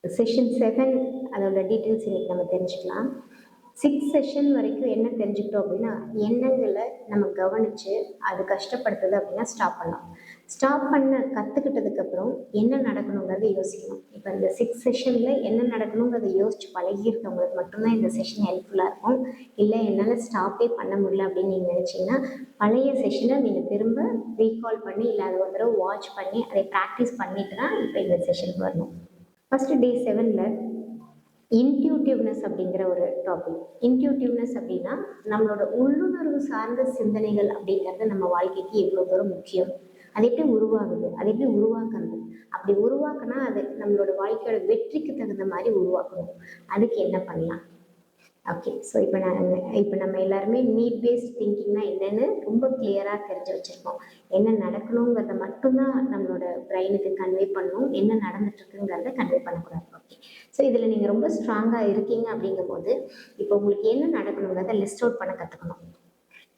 Session 7 அதோட details இன்னைக்கு நம்ம தெரிஞ்சுக்கலாம். 6 செஷன் வரைக்கும் என்ன தெரிஞ்சுக்கிட்டோம் அப்படின்னா, எண்ணங்களை நம்ம கவனிச்சு அது கஷ்டப்படுத்துது அப்படின்னா ஸ்டாப் பண்ணலாம். ஸ்டாப் பண்ண கற்றுக்கிட்டதுக்கப்புறம் என்ன நடக்கணுங்கிறத யோசிக்கணும். இப்போ இந்த 6 செஷனில் என்ன நடக்கணுங்கிறத யோசிச்சு பழகியிருக்கவங்களுக்கு மட்டும்தான் இந்த செஷன் ஹெல்ப்ஃபுல்லாக இருக்கும். இல்லை என்னால் ஸ்டாப்பே பண்ண முடியல அப்படின்னு நீங்கள் நினச்சிங்கன்னா, பழைய செஷனை நீங்கள் திரும்ப ரீகால் பண்ணி இல்லை அதை ஒரு தடவை வாட்ச் பண்ணி அதை ப்ராக்டிஸ் பண்ணிட்டு தான் இப்போ இந்த செஷனுக்கு வரணும். ஃபர்ஸ்ட் டே 7ல் இன்ட்யூட்டிவ்னஸ் அப்படிங்கிற ஒரு டாபிக். இன்ட்யூட்டிவ்னஸ் அப்படின்னா நம்மளோட உள்ளுணர்வு சார்ந்த சிந்தனைகள் அப்படிங்கிறது நம்ம வாழ்க்கைக்கு எவ்வளோ தூரம் முக்கியம், அது எப்படி உருவாகுது, அது எப்படி உருவாக்குறது, அப்படி உருவாக்குனா அது நம்மளோட வாழ்க்கையோட வெற்றிக்கு தகுந்த மாதிரி உருவாக்கணும். அதுக்கு என்ன பண்ணலாம்? ஓகே, ஸோ இப்போ நம்ம எல்லாருமே நீட் பேஸ்ட் திங்கிங்னா என்னன்னு ரொம்ப கிளியராக தெரிஞ்சு வச்சுருக்கோம். என்ன நடக்கணுங்கிறத மட்டும்தான் நம்மளோட பிரெயினுக்கு கன்வே பண்ணணும், என்ன நடந்துட்டு இருக்குங்கிறத கன்வே பண்ணக்கூடாது. ஓகே, ஸோ இதில் நீங்கள் ரொம்ப ஸ்ட்ராங்காக இருக்கீங்க அப்படிங்கும்போது இப்போ உங்களுக்கு என்ன நடக்கணுங்கிறத லிஸ்ட் அவுட் பண்ண கற்றுக்கணும்.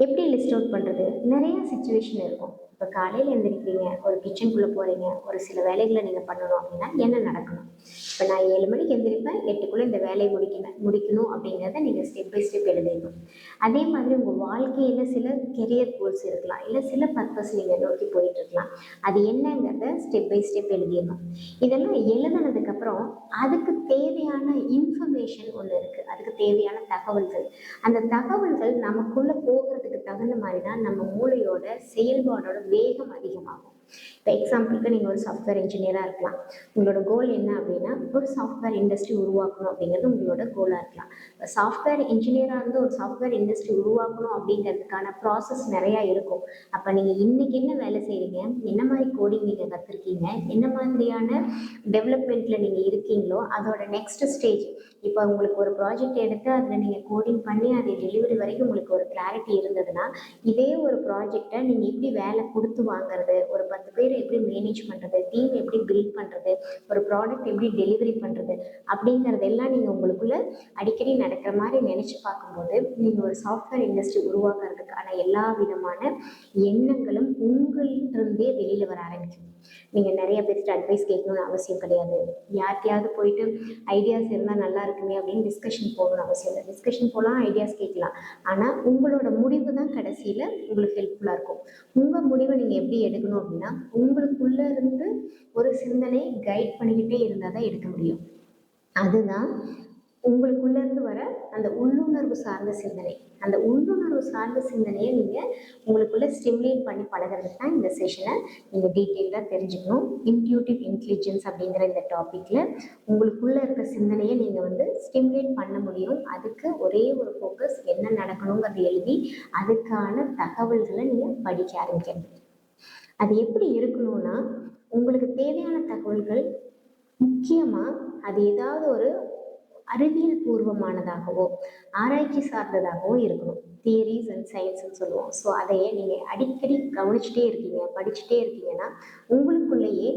எப்படி லிஸ்ட் அவுட் பண்ணுறது? நிறைய சுச்சுவேஷன் இருக்கும். இப்போ காலையில் எழுந்திரிக்கிறீங்க, ஒரு கிச்சனுக்குள்ளே போகிறீங்க, ஒரு சில வேலைகளை நீங்கள் பண்ணணும் அப்படின்னா என்ன நடக்கணும்? இப்போ நான் 7 மணிக்கு எழுந்திரிப்பேன், 8க்குள்ளே இந்த வேலையை முடிக்கணும் அப்படிங்கிறத நீங்கள் ஸ்டெப் பை ஸ்டெப் எழுதிடணும். அதே மாதிரி உங்கள் வாழ்க்கையில் சில கெரியர் கோல்ஸ் இருக்கலாம், இல்லை சில பர்பஸ் நீங்கள் நோக்கி போயிட்டு இருக்கலாம். அது என்னங்கிறத ஸ்டெப் பை ஸ்டெப் எழுதிடணும். இதெல்லாம் எழுதுனதுக்கப்புறம் அதுக்கு தேவையான இன்ஃபர்மேஷன் ஒன்று இருக்குது, அதுக்கு தேவையான தகவல்கள். அந்த தகவல்கள் நமக்குள்ளே போகிறதுக்கு தகுந்த மாதிரி தான் நம்ம மூளையோட செயல்பாடோட வேகம் அதிகமாகும். இப்போ எக்ஸாம்பிளுக்கு நீங்கள் ஒரு சாஃப்ட்வேர் இன்ஜினியராக இருக்கலாம். உங்களோட கோல் என்ன அப்படின்னா ஒரு சாஃப்ட்வேர் இண்டஸ்ட்ரி உருவாக்கணும் அப்படிங்கிறது உங்களோட கோலாக இருக்கலாம். சாஃப்ட்வேர் இன்ஜினியராக இருந்து ஒரு சாஃப்ட்வேர் இண்டஸ்ட்ரி உருவாக்கணும் அப்படிங்கிறதுக்கான ப்ராசஸ் நிறையா இருக்கும். அப்போ நீங்கள் இன்றைக்கி என்ன வேலை செய்கிறீங்க, என்ன மாதிரி கோடிங் நீங்கள் கற்றுருக்கீங்க, என்ன மாதிரியான டெவலப்மெண்ட்டில் நீங்கள் இருக்கீங்களோ அதோட நெக்ஸ்ட் ஸ்டேஜ். இப்போ உங்களுக்கு ஒரு ப்ராஜெக்ட் எடுத்து அதில் நீங்கள் கோடிங் பண்ணி அதை டெலிவரி வரைக்கும் உங்களுக்கு ஒரு கிளாரிட்டி இருந்ததுன்னா, இதே ஒரு ப்ராஜெக்டை நீங்கள் எப்படி வேலை கொடுத்து வாங்குறது, ஒரு 10 பேர் எப்படி மேனேஜ் பண்ணுறது, டீம் எப்படி பில்ட் பண்ணுறது, ஒரு ப்ராடக்ட் எப்படி டெலிவரி பண்ணுறது அப்படிங்கிறதெல்லாம் நீங்கள் உங்களுக்குள்ள அடிக்கடி நடக்கிற மாதிரி நினச்சி பார்க்கும்போது நீங்கள் ஒரு சாஃப்ட்வேர் இண்டஸ்ட்ரி உருவாக்குறதுக்கான எல்லா விதமான எண்ணங்களும் உங்கள்கிட்டருந்தே வெளியில் வர ஆரம்பிக்கும். நீங்கள் நிறைய பேர்கிட்ட அட்வைஸ் கேட்கணும்னு அவசியம் கிடையாது. யார்கிட்டையாவது போயிட்டு ஐடியாஸ் இருந்தால் நல்லா இருக்குமே அப்படின்னு டிஸ்கஷன் போகணும்னு அவசியம் இல்லை. டிஸ்கஷன் போகலாம், ஐடியாஸ் கேட்கலாம். ஆனால் உங்களோட முடிவு தான் கடைசியில் உங்களுக்கு ஹெல்ப்ஃபுல்லாக இருக்கும். உங்கள் முடிவை நீங்கள் எப்படி எடுக்கணும் அப்படின்னா உங்களுக்குள்ளே இருந்து ஒரு சிந்தனை கைட் பண்ணிக்கிட்டே இருந்தால் தான் எடுக்க முடியும். அதுதான் உங்களுக்குள்ளேருந்து வர அந்த உள்ளுணர்வு சார்ந்த சிந்தனை. அந்த உள்ளுணர்வு சார்ந்த சிந்தனையை நீங்கள் உங்களுக்குள்ளே ஸ்டிமுலேட் பண்ணி பழகிறதுக்கு தான் இந்த செஷனை நீங்கள் டீட்டெயிலாக தெரிஞ்சுக்கணும். இன்ட்யூட்டிவ் இன்டெலிஜென்ஸ் அப்படிங்கிற இந்த டாப்பிக்கில் உங்களுக்குள்ளே இருக்க சிந்தனையை நீங்கள் ஸ்டிமுலேட் பண்ண முடியும். அதுக்கு ஒரே ஒரு ஃபோக்கஸ், என்ன நடக்கணுங்கிறத எழுதி அதுக்கான தகவல்களை நீங்கள் படிக்க ஆரம்பிக்கணும். அது எப்படி இருக்கணும்னா உங்களுக்கு தேவையான தகவல்கள் முக்கியமாக அது ஏதாவது ஒரு அறிவியல் பூர்வமானதாகவோ ஆராய்ச்சி சார்ந்ததாகவோ இருக்கணும். தியரிஸ் அண்ட் சயின்ஸ்ன்னு சொல்லுவோம். ஸோ அதையே நீங்கள் அடிக்கடி கவனிச்சுட்டே இருக்கீங்க, படிச்சுட்டே இருக்கீங்கன்னா உங்களுக்குள்ளேயே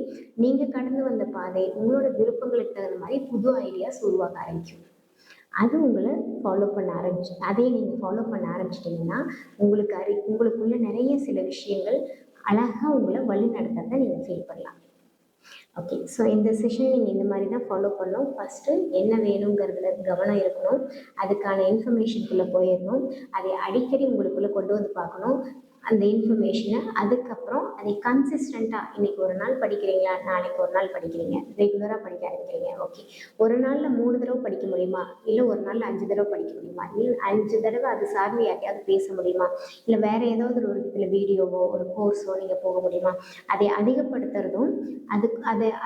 நீங்கள் கடந்து வந்த பாதை, உங்களோட விருப்பங்களுக்கு தகுந்த மாதிரி புது ஐடியாஸ் உருவாக்க ஆரம்பிக்கும். அது உங்களை ஃபாலோ பண்ண அதையே நீங்கள் ஃபாலோ பண்ண ஆரம்பிச்சிட்டிங்கன்னா உங்களுக்குள்ள நிறைய சில விஷயங்கள் அழகாக உங்களை வழி நடத்துறதை நீங்கள் ஃபீல் பண்ணலாம். ஓகே, ஸோ இந்த செஷன் நீங்கள் இந்த மாதிரி தான் ஃபாலோ பண்ணணும். ஃபஸ்ட்டு என்ன வேணுங்கிறதுல கவனம் இருக்கணும், அதுக்கான இன்ஃபர்மேஷனுக்குள்ளே போயிடணும், அதை அடிக்கடி உங்களுக்குள்ளே கொண்டு வந்து பார்க்கணும் அந்த இன்ஃபர்மேஷனை. அதுக்கப்புறம் அதை கன்சிஸ்டண்ட்டாக இன்றைக்கி ஒரு நாள் படிக்கிறீங்களா, நாளைக்கு ஒரு நாள் படிக்கிறீங்க, ரெகுலராக படிக்க ஆரம்பிக்கிறீங்க. ஓகே, ஒரு நாளில் 3 தடவை படிக்க முடியுமா, இல்லை ஒரு நாளில் 5 தடவை படிக்க முடியுமா, இல்லை 5 தடவை அது சார்ந்து யாரையாவது பேச முடியுமா, இல்லை வேறு ஏதாவது ஒரு இதில் வீடியோவோ ஒரு கோர்ஸோ நீங்கள் போக முடியுமா, அதை அதிகப்படுத்துறதும்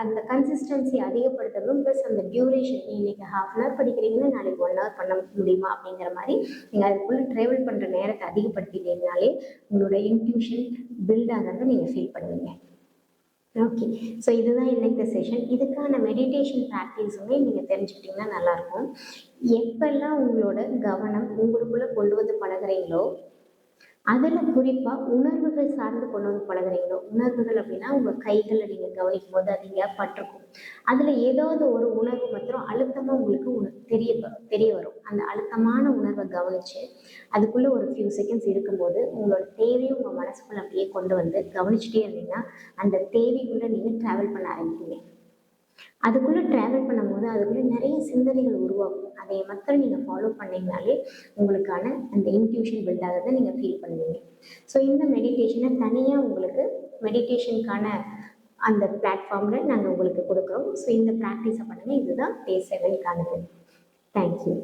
அந்த கன்சிஸ்டன்சி அதிகப்படுத்துறதும் ப்ளஸ் அந்த டியூரேஷன். இன்றைக்கி ½ படிக்கிறீங்கன்னா நாளைக்கு 1 hour பண்ண முடியுமா அப்படிங்கிற மாதிரி நீங்கள் அதுக்குள்ளே ட்ராவல் பண்ணுற நேரத்தை அதிகப்படுத்திட்டீங்கனாலே உங்களோட இன்ட்யூஷன் பில்ட் ஆகிறத நீங்கள் ஃபீல் பண்ணுவீங்க. ஓகே, ஸோ இதுதான் இன்னைக்கு செஷன். இதுக்கான மெடிடேஷன் ப்ராக்டிஸுமே நீங்கள் தெரிஞ்சுக்கிட்டிங்கன்னா நல்லாயிருக்கும். எப்பெல்லாம் உங்களோட கவனம் உங்களுக்குள்ளே கொண்டு வந்து பழகிறீங்களோ அதில் குறிப்பாக உணர்வுகள் சார்ந்து கொண்டு வந்து பழகிறீங்களோ, உணர்வுகள் அப்படின்னா உங்கள் கைகளை நீங்கள் கவனிக்கும் போது அது எங்கேயா பட்டிருக்கும். அதில் ஏதாவது ஒரு உணர்வு மாத்திரம் அழுத்தமாக உங்களுக்கு தெரிய வரும். அந்த அழுத்தமான உணர்வை கவனித்து அதுக்குள்ளே ஒரு ஃபியூ செகண்ட்ஸ் இருக்கும்போது உங்களோட தேவையை உங்கள் மனசுக்குள்ள அப்படியே கொண்டு வந்து கவனிச்சுட்டே இருந்தீங்கன்னா அந்த தேவைக்குள்ளே நீங்கள் ட்ராவல் பண்ண ஆரம்பிப்பீங்க. அதுக்குள்ளே ட்ராவல் பண்ணும்போது அதுக்குள்ளே நிறைய சிந்தனைகள் உருவாகும். அதை மாத்திரம் நீங்கள் ஃபாலோ பண்ணீங்கனாலே உங்களுக்கான அந்த இன்ட்யூஷன் பில்ட் ஆகிறத நீங்கள் ஃபீல் பண்ணுவீங்க. ஸோ இந்த மெடிடேஷனை தனியாக உங்களுக்கு மெடிடேஷனுக்கான அந்த பிளாட்ஃபார்மில் நாங்கள் உங்களுக்கு கொடுக்குறோம். ஸோ இந்த ப்ராக்டிஸை பண்ணுங்கள். இதுதான் டே 7க்கானது. தேங்க்யூ.